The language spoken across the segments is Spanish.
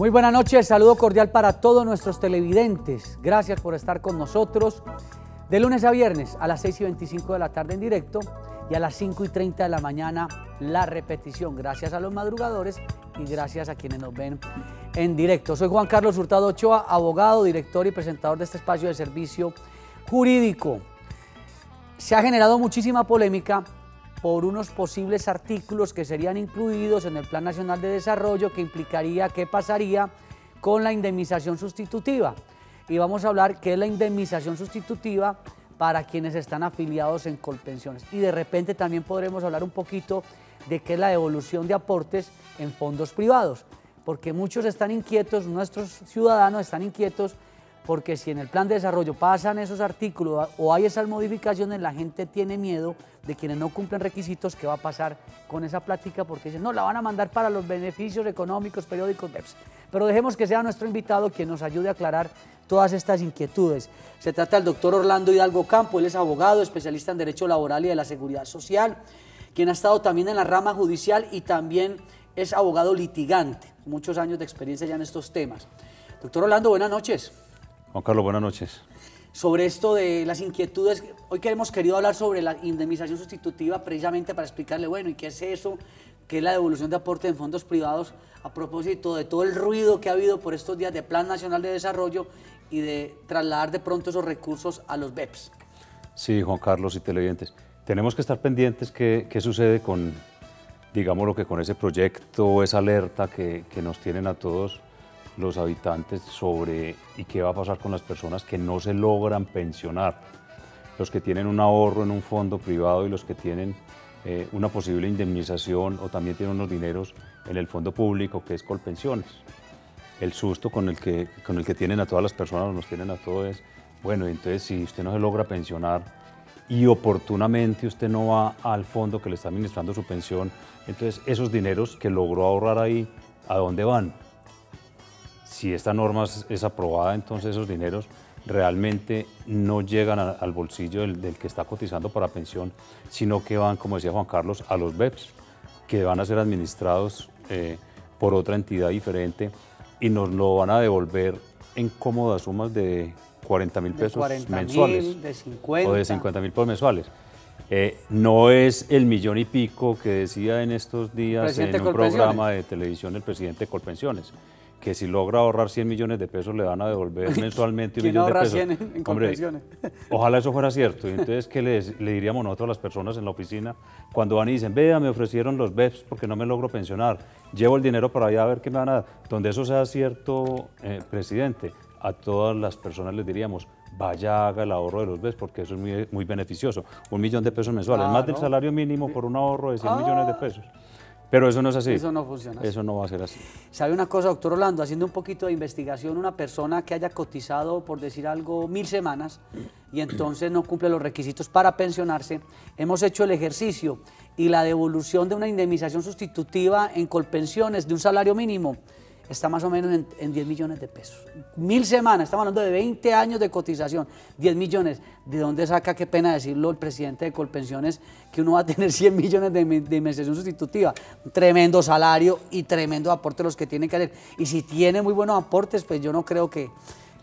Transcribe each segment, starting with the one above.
Muy buenas noches, saludo cordial para todos nuestros televidentes. Gracias por estar con nosotros de lunes a viernes a las 6:25 de la tarde en directo y a las 5:30 de la mañana la repetición. Gracias a los madrugadores y gracias a quienes nos ven en directo. Soy Juan Carlos Hurtado Ochoa, abogado, director y presentador de este espacio de servicio jurídico. Se ha generado muchísima polémica por unos posibles artículos que serían incluidos en el Plan Nacional de Desarrollo que implicaría qué pasaría con la indemnización sustitutiva. Y vamos a hablar qué es la indemnización sustitutiva para quienes están afiliados en Colpensiones. Y de repente también podremos hablar un poquito de qué es la devolución de aportes en fondos privados, porque muchos están inquietos, nuestros ciudadanos están inquietos, porque si en el plan de desarrollo pasan esos artículos o hay esas modificaciones, la gente tiene miedo de quienes no cumplen requisitos, qué va a pasar con esa plática, porque dicen, no, la van a mandar para los beneficios económicos, periódicos, BEPS. Pero dejemos que sea nuestro invitado quien nos ayude a aclarar todas estas inquietudes. Se trata del doctor Orlando Hidalgo Campo, él es abogado, especialista en Derecho Laboral y de la Seguridad Social, quien ha estado también en la rama judicial y también es abogado litigante, muchos años de experiencia ya en estos temas. Doctor Orlando, buenas noches. Juan Carlos, buenas noches. Sobre esto de las inquietudes, hoy que hemos querido hablar sobre la indemnización sustitutiva precisamente para explicarle, bueno, ¿y qué es eso? ¿Qué es la devolución de aporte en fondos privados? A propósito de todo el ruido que ha habido por estos días de Plan Nacional de Desarrollo y de trasladar de pronto esos recursos a los BEPS. Sí, Juan Carlos y televidentes. Tenemos que estar pendientes qué sucede con, digámoslo que con ese proyecto, esa alerta que nos tienen a todos los habitantes sobre y qué va a pasar con las personas que no se logran pensionar, los que tienen un ahorro en un fondo privado y los que tienen una posible indemnización o también tienen unos dineros en el fondo público que es Colpensiones. El susto con el que tienen a todas las personas, nos tienen a todos es, bueno, entonces si usted no se logra pensionar y oportunamente usted no va al fondo que le está administrando su pensión, entonces esos dineros que logró ahorrar ahí, ¿a dónde van? Si esta norma es aprobada, entonces esos dineros realmente no llegan al bolsillo del que está cotizando para pensión, sino que van, como decía Juan Carlos, a los BEPS, que van a ser administrados por otra entidad diferente y nos lo van a devolver en cómodas sumas de 40.000 pesos 40 mensuales de 50. o de 50.000 pesos mensuales. No es el millón y pico que decía en estos días en un programa de televisión el presidente de Colpensiones, que si logra ahorrar 100 millones de pesos le van a devolver mensualmente un millón de pesos. 100 en Colpensiones? Ojalá eso fuera cierto. Y entonces, ¿qué le diríamos nosotros a las personas en la oficina cuando van y dicen, vea, me ofrecieron los BEPS porque no me logro pensionar, llevo el dinero para allá a ver qué me van a dar? Donde eso sea cierto, presidente, a todas las personas les diríamos, vaya, haga el ahorro de los BEPS porque eso es muy beneficioso. 1 millón de pesos mensuales, más del salario mínimo por un ahorro de 100 millones de pesos. Pero eso no es así. Eso no funciona así. Eso no va a ser así. ¿Sabe una cosa, doctor Orlando? Haciendo un poquito de investigación, una persona que haya cotizado, por decir algo, 1000 semanas y entonces no cumple los requisitos para pensionarse, hemos hecho el ejercicio y la devolución de una indemnización sustitutiva en Colpensiones de un salario mínimo está más o menos en 10 millones de pesos. 1000 semanas, estamos hablando de 20 años de cotización, 10 millones. ¿De dónde saca, qué pena decirlo, el presidente de Colpensiones, que uno va a tener 100 millones de indemnización sustitutiva? Un tremendo salario y tremendo aporte los que tienen que hacer. Y si tiene muy buenos aportes, pues yo no creo que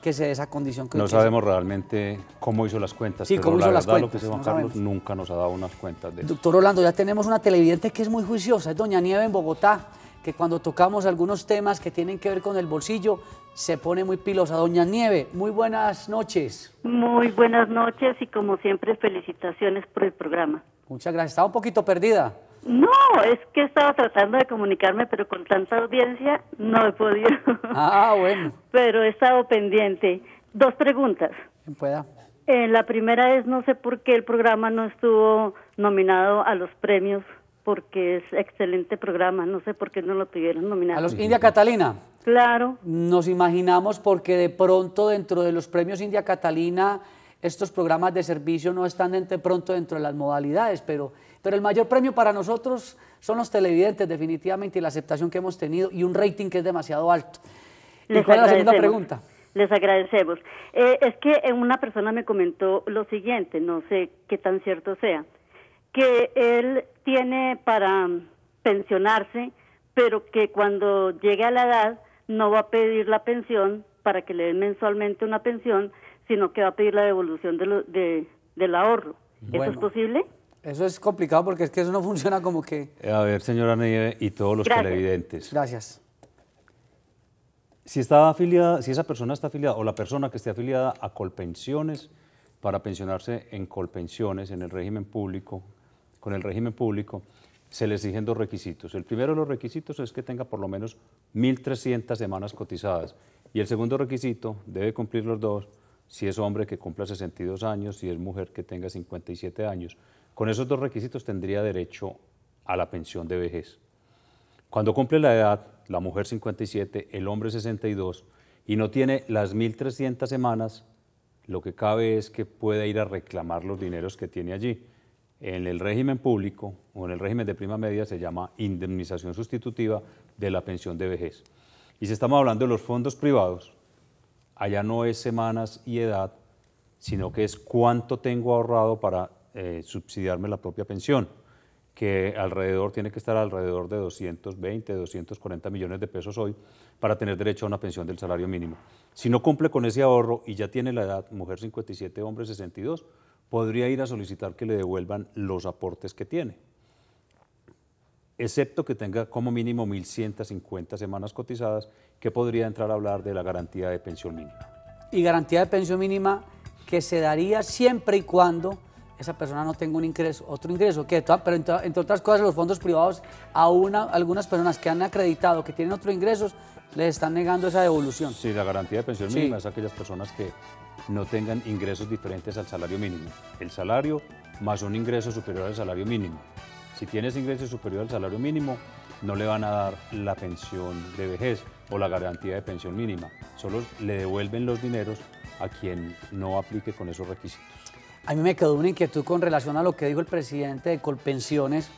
se dé esa condición. No sabemos realmente cómo hizo las cuentas, sí, pero cómo la hizo verdad las cuentas, lo que dice Juan Carlos nunca nos ha dado unas cuentas de eso. Doctor Orlando, ya tenemos una televidente que es muy juiciosa, es doña Nieve en Bogotá, que cuando tocamos algunos temas que tienen que ver con el bolsillo, se pone muy pilosa. Doña Nieve, muy buenas noches. Muy buenas noches y como siempre felicitaciones por el programa. Muchas gracias. ¿Estaba un poquito perdida? No, es que estaba tratando de comunicarme, pero con tanta audiencia no he podido. Ah, bueno. Pero he estado pendiente. 2 preguntas. ¿Quién pueda? La primera es, no sé por qué el programa no estuvo nominado a los premios, porque es excelente programa, no sé por qué no lo tuvieron nominado. ¿A los India Catalina? Claro. Nos imaginamos porque de pronto dentro de los premios India Catalina estos programas de servicio no están de pronto dentro de las modalidades, pero el mayor premio para nosotros son los televidentes definitivamente y la aceptación que hemos tenido y un rating que es demasiado alto. ¿Y cuál es la segunda pregunta? Les agradecemos. Es que una persona me comentó lo siguiente, no sé qué tan cierto sea, que él tiene para pensionarse, pero que cuando llegue a la edad no va a pedir la pensión para que le den mensualmente una pensión, sino que va a pedir la devolución del ahorro. Bueno. ¿Eso es posible? Eso es complicado porque es que eso no funciona como que... A ver, señora Nieve y todos los Gracias. televidentes. Gracias. Si está afiliada, si esa persona está afiliada o la persona que esté afiliada a Colpensiones, para pensionarse en Colpensiones, en el régimen público, con el régimen público, se le exigen dos requisitos. El primero de los requisitos es que tenga por lo menos 1.300 semanas cotizadas y el segundo requisito debe cumplir los dos, si es hombre que cumpla 62 años, si es mujer que tenga 57 años. Con esos dos requisitos tendría derecho a la pensión de vejez. Cuando cumple la edad, la mujer 57, el hombre 62, y no tiene las 1.300 semanas, lo que cabe es que pueda ir a reclamar los dineros que tiene allí. En el régimen público o en el régimen de prima media se llama indemnización sustitutiva de la pensión de vejez. Y si estamos hablando de los fondos privados, allá no es semanas y edad, sino que es cuánto tengo ahorrado para subsidiarme la propia pensión, que tiene que estar alrededor de 220, 240 millones de pesos hoy para tener derecho a una pensión del salario mínimo. Si no cumple con ese ahorro y ya tiene la edad, mujer 57, hombre 62, podría ir a solicitar que le devuelvan los aportes que tiene, excepto que tenga como mínimo 1.150 semanas cotizadas, que podría entrar a hablar de la garantía de pensión mínima. Y garantía de pensión mínima que se daría siempre y cuando esa persona no tenga un ingreso, otro ingreso, pero entre otras cosas los fondos privados a algunas personas que han acreditado que tienen otros ingresos les están negando esa devolución. Sí, la garantía de pensión mínima es aquellas personas que no tengan ingresos diferentes al salario mínimo. El salario más un ingreso superior al salario mínimo. Si tienes ingreso superior al salario mínimo, no le van a dar la pensión de vejez o la garantía de pensión mínima. Solo le devuelven los dineros a quien no aplique con esos requisitos. A mí me quedó una inquietud con relación a lo que dijo el presidente de Colpensiones.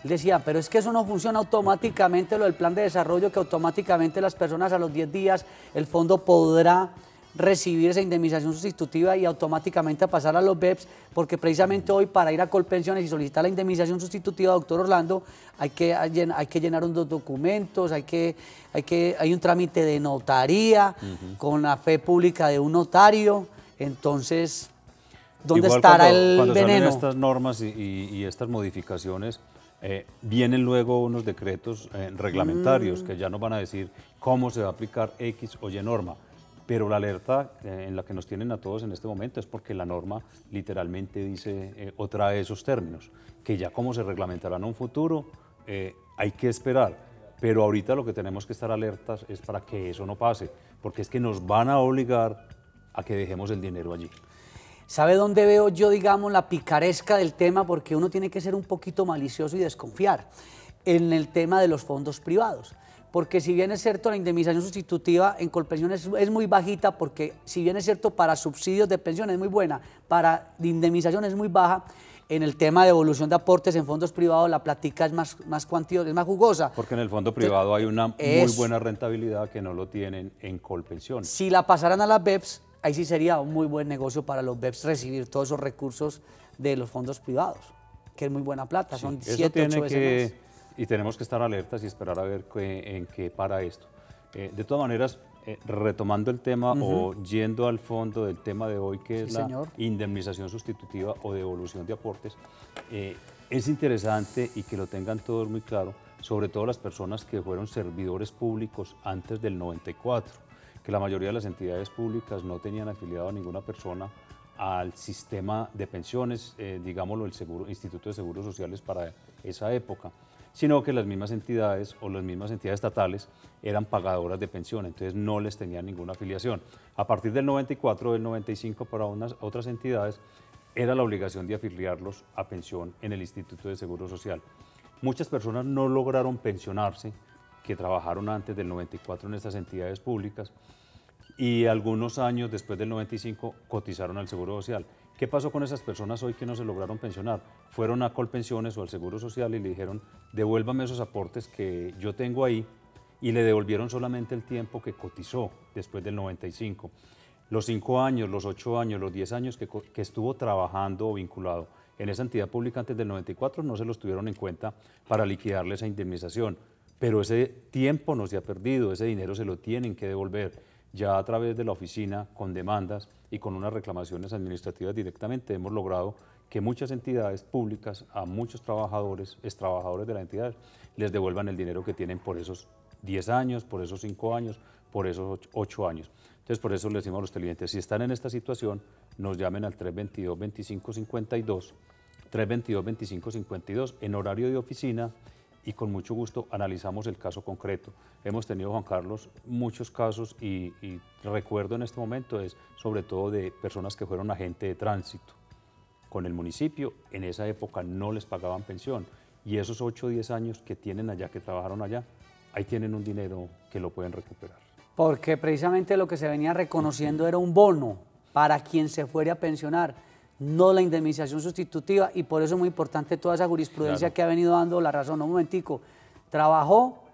Él decía, pero es que eso no funciona automáticamente, lo del plan de desarrollo, que automáticamente las personas a los 10 días el fondo podrá recibir esa indemnización sustitutiva y automáticamente a los BEPS, porque precisamente hoy para ir a Colpensiones y solicitar la indemnización sustitutiva, doctor Orlando, hay que llenar unos documentos, hay un trámite de notaría, con la fe pública de un notario. Entonces, ¿dónde estará el veneno? Cuando salen estas normas y estas modificaciones, vienen luego unos decretos reglamentarios que ya nos van a decir cómo se va a aplicar X o Y norma. Pero la alerta en la que nos tienen a todos en este momento es porque la norma literalmente dice o trae esos términos, que ya como se reglamentarán en un futuro, hay que esperar. Pero ahorita lo que tenemos que estar alertas es para que eso no pase, porque es que nos van a obligar a que dejemos el dinero allí. ¿Sabe dónde veo yo, digamos, la picaresca del tema? Porque uno tiene que ser un poquito malicioso y desconfiar en el tema de los fondos privados. Porque si bien es cierto la indemnización sustitutiva en Colpensiones es muy bajita, porque si bien es cierto para subsidios de pensión es muy buena, para indemnización es muy baja, en el tema de devolución de aportes en fondos privados la plática es más cuantiosa, es más jugosa. Porque en el fondo privado hay una muy buena rentabilidad que no lo tienen en Colpensiones. Si la pasaran a las BEPS, ahí sí sería un muy buen negocio para los BEPS recibir todos esos recursos de los fondos privados, que es muy buena plata, son 7, 8 veces más. Y tenemos que estar alertas y esperar a ver en qué para esto. De todas maneras, retomando el tema o yendo al fondo del tema de hoy, que es la indemnización sustitutiva o devolución de aportes, es interesante y que lo tengan todos muy claro, sobre todo las personas que fueron servidores públicos antes del 94, que la mayoría de las entidades públicas no tenían afiliado a ninguna persona al sistema de pensiones, digámoslo, el Instituto de Seguros Sociales para esa época, sino que las mismas entidades o las mismas entidades estatales eran pagadoras de pensión, entonces no les tenían ninguna afiliación. A partir del 94 o del 95 para otras entidades era la obligación de afiliarlos a pensión en el Instituto de Seguro Social. Muchas personas no lograron pensionarse que trabajaron antes del 94 en estas entidades públicas y algunos años después del 95 cotizaron al Seguro Social. ¿Qué pasó con esas personas hoy que no se lograron pensionar? Fueron a Colpensiones o al Seguro Social y le dijeron, devuélvame esos aportes que yo tengo ahí, y le devolvieron solamente el tiempo que cotizó después del 95. Los 5 años, los 8 años, los 10 años que estuvo trabajando o vinculado en esa entidad pública antes del 94 no se los tuvieron en cuenta para liquidarle esa indemnización. pero ese tiempo no se ha perdido, ese dinero se lo tienen que devolver. Ya a través de la oficina, con demandas y con unas reclamaciones administrativas directamente, hemos logrado que muchas entidades públicas a muchos trabajadores, extrabajadores de las entidades, les devuelvan el dinero que tienen por esos 10 años, por esos 5 años, por esos 8 años. Entonces, por eso les decimos a los televidentes, si están en esta situación, nos llamen al 322-2552, 322-2552 en horario de oficina, y con mucho gusto analizamos el caso concreto. Hemos tenido, Juan Carlos, muchos casos y recuerdo en este momento es sobre todo de personas que fueron agentes de tránsito con el municipio, en esa época no les pagaban pensión y esos 8 o 10 años que tienen allá, que trabajaron allá, ahí tienen un dinero que lo pueden recuperar. Porque precisamente lo que se venía reconociendo era un bono para quien se fuera a pensionar, no la indemnización sustitutiva, y por eso es muy importante toda esa jurisprudencia que ha venido dando la razón. Un momentico, trabajó,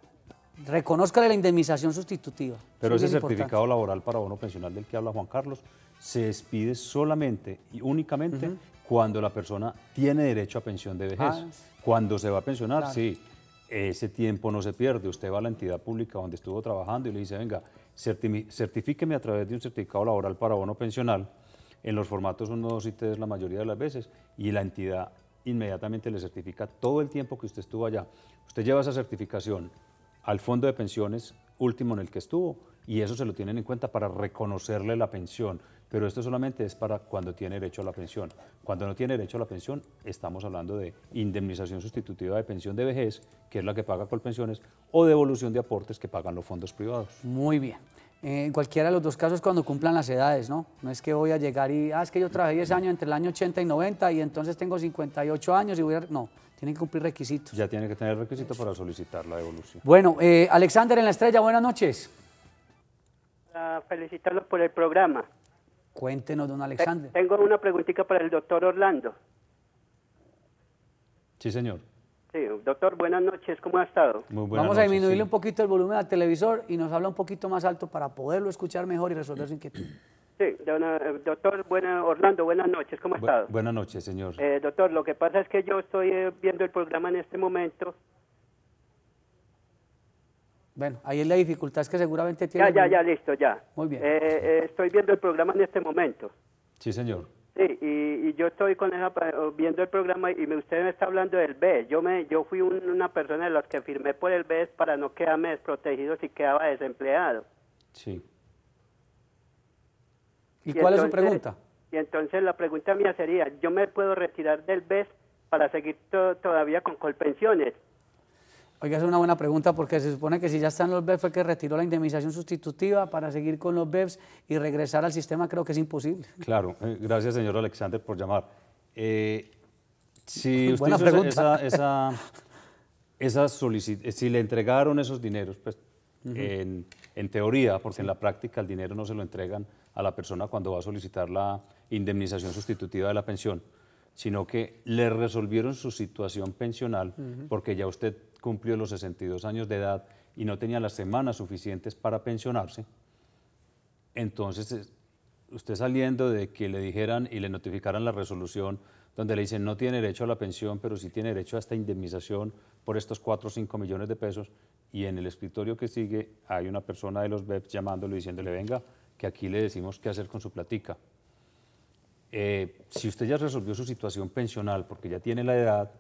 reconózcale la indemnización sustitutiva. Pero ese certificado laboral para bono pensional del que habla Juan Carlos se expide solamente y únicamente cuando la persona tiene derecho a pensión de vejez. Cuando se va a pensionar, sí, ese tiempo no se pierde. Usted va a la entidad pública donde estuvo trabajando y le dice, venga, certifíqueme a través de un certificado laboral para bono pensional, en los formatos 1, 2 y 3 la mayoría de las veces, y la entidad inmediatamente le certifica todo el tiempo que usted estuvo allá. Usted lleva esa certificación al fondo de pensiones último en el que estuvo, y eso se lo tienen en cuenta para reconocerle la pensión, pero esto solamente es para cuando tiene derecho a la pensión. Cuando no tiene derecho a la pensión, estamos hablando de indemnización sustitutiva de pensión de vejez, que es la que paga Colpensiones, o devolución de aportes que pagan los fondos privados. Muy bien. En cualquiera de los dos casos cuando cumplan las edades, ¿no? No es que voy a llegar y, es que yo trabajé 10 años entre el año 80 y 90 y entonces tengo 58 años y voy a... No, tienen que cumplir requisitos. Ya tiene que tener requisitos para solicitar la devolución. Bueno, Alexander en La Estrella, buenas noches. Felicitarlos por el programa. Cuéntenos, don Alexander. Tengo una preguntita para el doctor Orlando. Sí, señor. Sí, doctor, buenas noches, ¿cómo ha estado? Muy buenas Vamos a noches, disminuirle sí. un poquito el volumen al televisor y nos habla un poquito más alto para poderlo escuchar mejor y resolver su inquietud. Sí, doctor Orlando, buenas noches, ¿cómo ha estado? Buenas noches, señor. Doctor, lo que pasa es que yo estoy viendo el programa en este momento. Bueno, ahí la dificultad es que seguramente tiene... Ya, listo, ya. Muy bien. Estoy viendo el programa en este momento. Sí, señor. Sí, y yo estoy viendo el programa y usted me está hablando del BES. Yo fui una persona de las que firmé por el BES para no quedarme desprotegido si quedaba desempleado. Sí. ¿Y cuál es su pregunta? Y entonces la pregunta mía sería, ¿yo me puedo retirar del BES para seguir todavía con Colpensiones? Oiga, es una buena pregunta porque se supone que si ya están los BEPS fue que retiró la indemnización sustitutiva para seguir con los BEPS y regresar al sistema, creo que es imposible. Claro, gracias señor Alexander por llamar. Si usted Buena hizo pregunta. esa solicitud, si le entregaron esos dineros, pues en teoría, porque en la práctica el dinero no se lo entregan a la persona cuando va a solicitar la indemnización sustitutiva de la pensión, sino que le resolvieron su situación pensional porque ya usted cumplió los 62 años de edad y no tenía las semanas suficientes para pensionarse. Entonces, usted saliendo de que le dijeran y le notificaran la resolución donde le dicen no tiene derecho a la pensión, pero sí tiene derecho a esta indemnización por estos 4 o 5 millones de pesos, y en el escritorio que sigue hay una persona de los BEPS llamándolo y diciéndole venga, que aquí le decimos qué hacer con su platica. Si usted ya resolvió su situación pensional porque ya tiene la edad,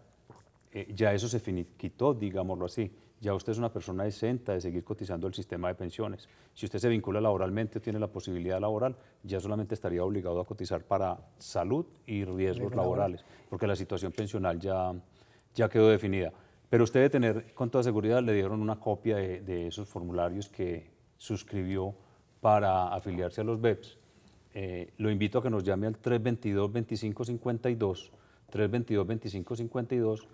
ya eso se finiquitó, digámoslo así. Ya usted es una persona exenta de seguir cotizando el sistema de pensiones. Si usted se vincula laboralmente o tiene la posibilidad laboral, ya solamente estaría obligado a cotizar para salud y riesgos laborales, porque la situación pensional ya quedó definida. Pero usted debe tener, con toda seguridad, le dieron una copia de esos formularios que suscribió para afiliarse a los BEPS. Lo invito a que nos llame al 322-2552, 322-2552,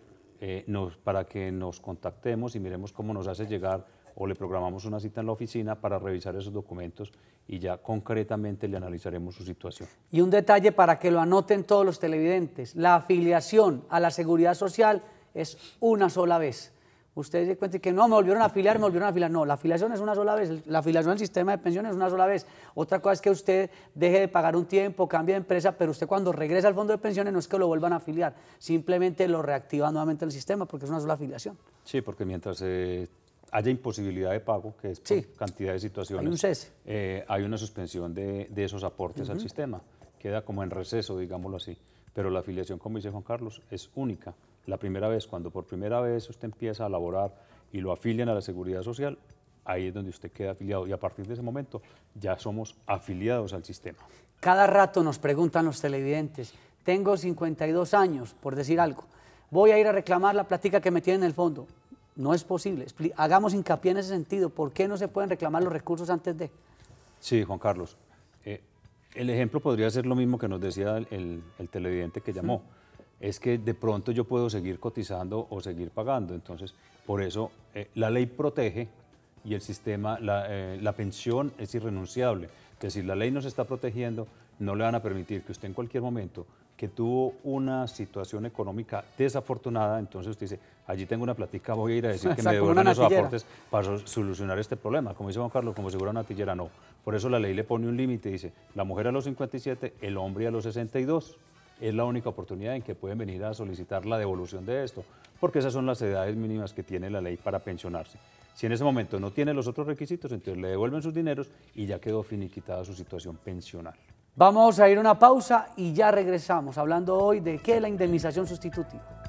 para que nos contactemos y miremos cómo nos hace llegar o le programamos una cita en la oficina para revisar esos documentos y ya concretamente le analizaremos su situación. Y un detalle para que lo anoten todos los televidentes, la afiliación a la Seguridad Social es una sola vez. Ustedes se cuenten que no, me volvieron a afiliar, no, la afiliación es una sola vez, la afiliación al sistema de pensiones es una sola vez. Otra cosa es que usted deje de pagar un tiempo, cambie de empresa, pero usted cuando regresa al fondo de pensiones no es que lo vuelvan a afiliar, simplemente lo reactiva nuevamente el sistema porque es una sola afiliación. Sí, porque mientras haya imposibilidad de pago, que es por cantidad de situaciones, hay un cese. Hay una suspensión de esos aportes al sistema. Queda como en receso, digámoslo así. Pero la afiliación, como dice Juan Carlos, es única. La primera vez, cuando por primera vez usted empieza a laborar y lo afilian a la Seguridad Social, ahí es donde usted queda afiliado y a partir de ese momento ya somos afiliados al sistema. Cada rato nos preguntan los televidentes, tengo 52 años, por decir algo, voy a ir a reclamar la plática que me tienen en el fondo. No es posible, hagamos hincapié en ese sentido, ¿por qué no se pueden reclamar los recursos antes de? Sí, Juan Carlos, el ejemplo podría ser lo mismo que nos decía el televidente que llamó, es que de pronto yo puedo seguir cotizando o seguir pagando, entonces por eso la ley protege y el sistema, la pensión es irrenunciable. Es decir, la ley nos está protegiendo, no le van a permitir que usted en cualquier momento que tuvo una situación económica desafortunada, entonces usted dice, allí tengo una platica, voy a ir a decir que me devuelvan esos aportes para solucionar este problema. Como dice Juan Carlos, como si fuera una tillera, no. Por eso la ley le pone un límite, dice, la mujer a los 57, el hombre a los 62. Es la única oportunidad en que pueden venir a solicitar la devolución de esto, porque esas son las edades mínimas que tiene la ley para pensionarse. Si en ese momento no tiene los otros requisitos, entonces le devuelven sus dineros y ya quedó finiquitada su situación pensional. Vamos a ir a una pausa y ya regresamos, hablando hoy de qué es la indemnización sustitutiva.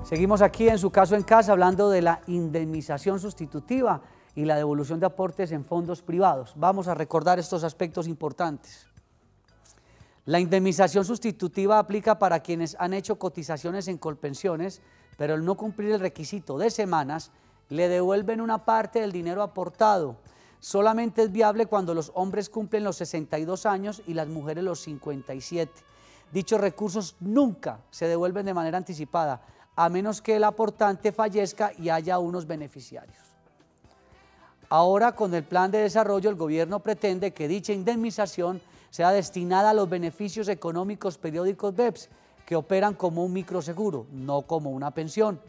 Seguimos aquí en Su Caso en Casa hablando de la indemnización sustitutiva y la devolución de aportes en fondos privados. Vamos a recordar estos aspectos importantes. La indemnización sustitutiva aplica para quienes han hecho cotizaciones en Colpensiones, pero al no cumplir el requisito de semanas, le devuelven una parte del dinero aportado. Solamente es viable cuando los hombres cumplen los 62 años y las mujeres los 57. Dichos recursos nunca se devuelven de manera anticipada, a menos que el aportante fallezca y haya unos beneficiarios. Ahora, con el plan de desarrollo, el gobierno pretende que dicha indemnización sea destinada a los beneficios económicos periódicos BEPS, que operan como un microseguro, no como una pensión.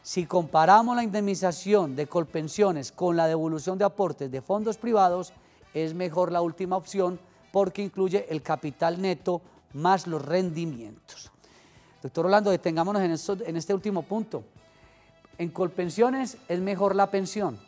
Si comparamos la indemnización de Colpensiones con la devolución de aportes de fondos privados, es mejor la última opción porque incluye el capital neto más los rendimientos. Doctor Orlando, detengámonos en este último punto. En Colpensiones es mejor la pensión,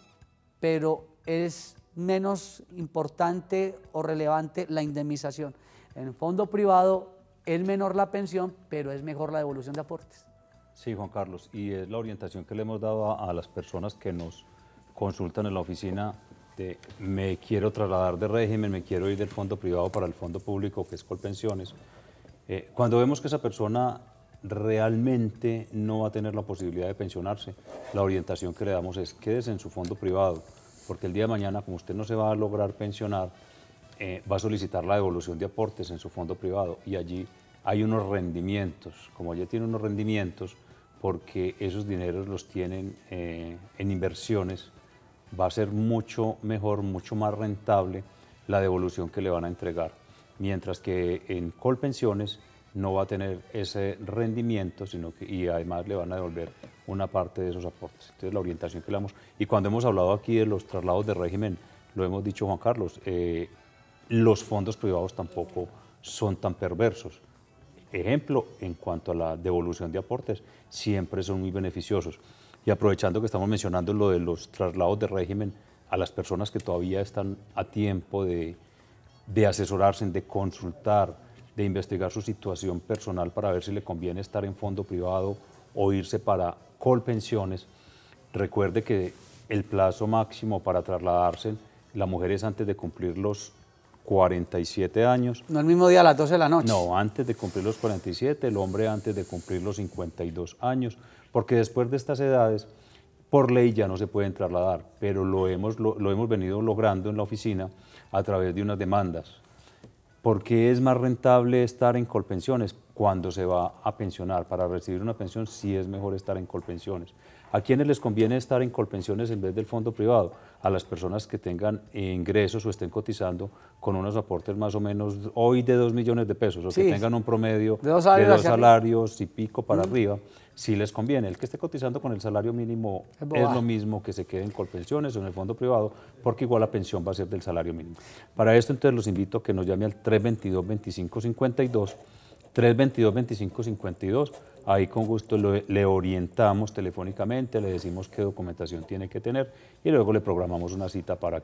pero es menos importante o relevante la indemnización. En el fondo privado es menor la pensión, pero es mejor la devolución de aportes. Sí, Juan Carlos, y es la orientación que le hemos dado a las personas que nos consultan en la oficina de me quiero trasladar de régimen, me quiero ir del fondo privado para el fondo público, que es Colpensiones. Cuando vemos que esa persona realmente no va a tener la posibilidad de pensionarse, la orientación que le damos es quédese en su fondo privado, porque el día de mañana, como usted no se va a lograr pensionar, va a solicitar la devolución de aportes en su fondo privado y allí hay unos rendimientos, como allí tiene unos rendimientos, porque esos dineros los tienen en inversiones, va a ser mucho mejor, mucho más rentable la devolución que le van a entregar, mientras que en Colpensiones no va a tener ese rendimiento, y además le van a devolver una parte de esos aportes. Entonces la orientación que le damos, y cuando hemos hablado aquí de los traslados de régimen, lo hemos dicho Juan Carlos, los fondos privados tampoco son tan perversos. Ejemplo, en cuanto a la devolución de aportes, siempre son muy beneficiosos. Y aprovechando que estamos mencionando lo de los traslados de régimen, a las personas que todavía están a tiempo de asesorarse, de consultar, de investigar su situación personal para ver si le conviene estar en fondo privado o irse para Colpensiones, recuerde que el plazo máximo para trasladarse, la mujer es antes de cumplir los 47 años. No el mismo día a las 12 de la noche. No, antes de cumplir los 47, el hombre antes de cumplir los 52 años, porque después de estas edades, por ley ya no se pueden trasladar, pero lo hemos venido logrando en la oficina a través de unas demandas. ¿Por qué es más rentable estar en Colpensiones? cuando se va a pensionar. Para recibir una pensión sí es mejor estar en Colpensiones. ¿A quiénes les conviene estar en Colpensiones en vez del fondo privado? A las personas que tengan ingresos o estén cotizando con unos aportes más o menos hoy de 2 millones de pesos, o Sí, que tengan un promedio de dos de 2 hacia salarios y pico para arriba, sí les conviene. El que esté cotizando con el salario mínimo es lo mismo que se quede en Colpensiones o en el fondo privado, porque igual la pensión va a ser del salario mínimo. Para esto entonces los invito a que nos llame al 322-2552, 322-2552, ahí con gusto le orientamos telefónicamente, le decimos qué documentación tiene que tener y luego le programamos una cita para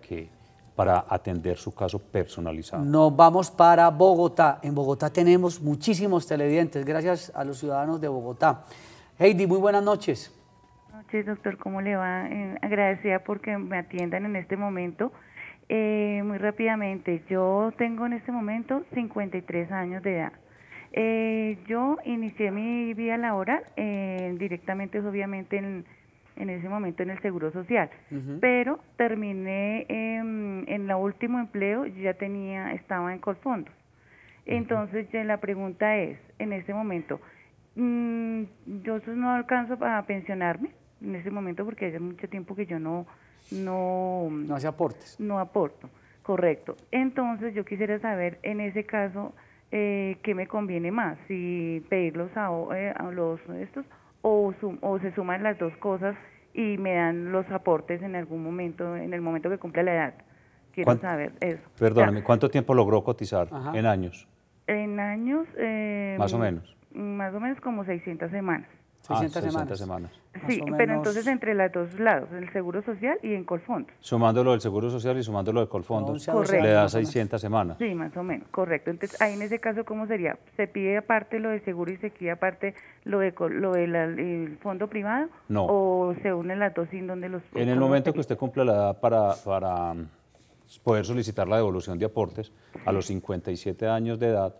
atender su caso personalizado. Nos vamos para Bogotá. En Bogotá tenemos muchísimos televidentes, gracias a los ciudadanos de Bogotá. Heidi, muy buenas noches. Buenas noches, doctor, ¿cómo le va? Agradecida porque me atiendan en este momento. Muy rápidamente, yo tengo en este momento 53 años de edad. Yo inicié mi vida laboral directamente, obviamente, en ese momento en el Seguro Social, pero terminé en el último empleo, yo ya estaba en Colfondos. Entonces, la pregunta es, en este momento, yo no alcanzo a pensionarme en ese momento porque hace mucho tiempo que yo no hace aportes. No aporto, correcto. Entonces, yo quisiera saber, en ese caso, ¿qué me conviene más? Si pedir estos o se suman las dos cosas y me dan los aportes en algún momento, en el momento que cumpla la edad. Quiero saber eso. Perdóname, ¿cuánto tiempo logró cotizar en años? En años... más o menos. Más o menos como 600 semanas. 600 semanas. Sí, pero entonces entre los dos lados, el Seguro Social y en Colfondos. Sumándolo del Seguro Social y sumándolo de Colfondos, le da 600 semanas. Sí, más o menos, correcto. Entonces, ahí en ese caso, ¿cómo sería? ¿Se pide aparte lo de seguro y se pide aparte lo del fondo privado? No. ¿O se unen las dos sin donde los... En el momento que usted cumpla la edad para poder solicitar la devolución de aportes, a los 57 años de edad,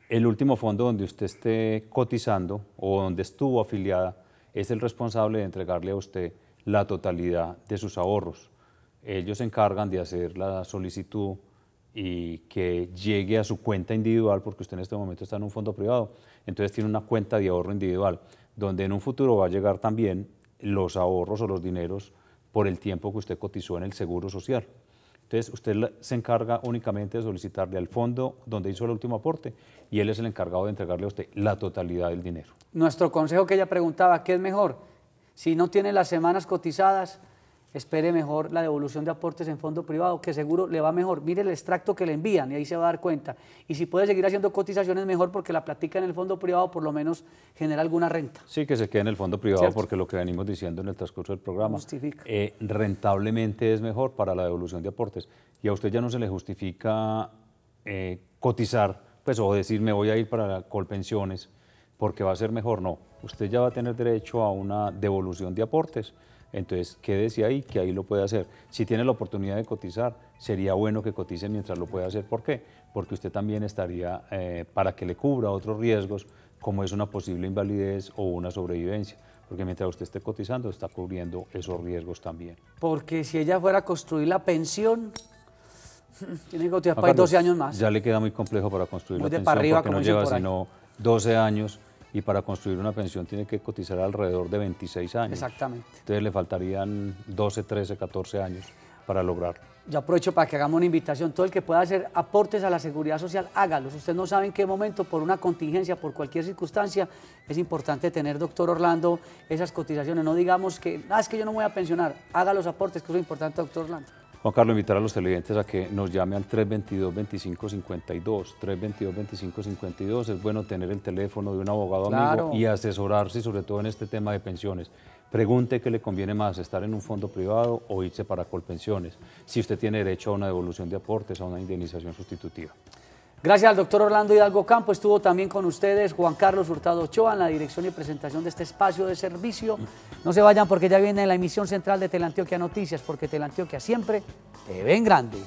el último fondo donde usted esté cotizando o donde estuvo afiliada es el responsable de entregarle a usted la totalidad de sus ahorros. Ellos se encargan de hacer la solicitud y que llegue a su cuenta individual, porque usted en este momento está en un fondo privado, entonces tiene una cuenta de ahorro individual, donde en un futuro va a llegar también los ahorros o los dineros por el tiempo que usted cotizó en el Seguro Social. Entonces, usted se encarga únicamente de solicitarle al fondo donde hizo el último aporte y él es el encargado de entregarle a usted la totalidad del dinero. Nuestro consejo que ella preguntaba, ¿qué es mejor? Si no tiene las semanas cotizadas, espere mejor la devolución de aportes en fondo privado, que seguro le va mejor. Mire el extracto que le envían y ahí se va a dar cuenta. Y si puede seguir haciendo cotizaciones, mejor, porque la platica en el fondo privado por lo menos genera alguna renta. Sí, que se quede en el fondo privado, ¿cierto? Porque lo que venimos diciendo en el transcurso del programa, rentablemente es mejor para la devolución de aportes. Y a usted ya no se le justifica cotizar, pues, o decir me voy a ir para Colpensiones porque va a ser mejor. No, usted ya va a tener derecho a una devolución de aportes. Entonces, quédese ahí, que ahí lo puede hacer. Si tiene la oportunidad de cotizar, sería bueno que cotice mientras lo pueda hacer. ¿Por qué? Porque usted también estaría, para que le cubra otros riesgos, como es una posible invalidez o una sobrevivencia. Porque mientras usted esté cotizando, está cubriendo esos riesgos también. Porque si ella fuera a construir la pensión, tiene que cotizar para 12 años más. Ya le queda muy complejo para construir la pensión, para arriba, porque no lleva sino 12 años. Y para construir una pensión tiene que cotizar alrededor de 26 años. Exactamente. Entonces le faltarían 12, 13, 14 años para lograrlo. Yo aprovecho para que hagamos una invitación. Todo el que pueda hacer aportes a la Seguridad Social, hágalos. Usted no sabe en qué momento, por una contingencia, por cualquier circunstancia, es importante tener, doctor Orlando, esas cotizaciones. No digamos que, es que yo no me voy a pensionar. Haga los aportes, que eso es importante, doctor Orlando. Juan Carlos, invitar a los televidentes a que nos llame al 322-2552, 322-2552, es bueno tener el teléfono de un abogado amigo y asesorarse sobre todo en este tema de pensiones. Pregunte qué le conviene más, estar en un fondo privado o irse para Colpensiones, si usted tiene derecho a una devolución de aportes, a una indemnización sustitutiva. Gracias al doctor Orlando Hidalgo Campo. Estuvo también con ustedes Juan Carlos Hurtado Ochoa en la dirección y presentación de este espacio de servicio. No se vayan porque ya viene la emisión central de Teleantioquia Noticias, porque Teleantioquia siempre te ve en grande.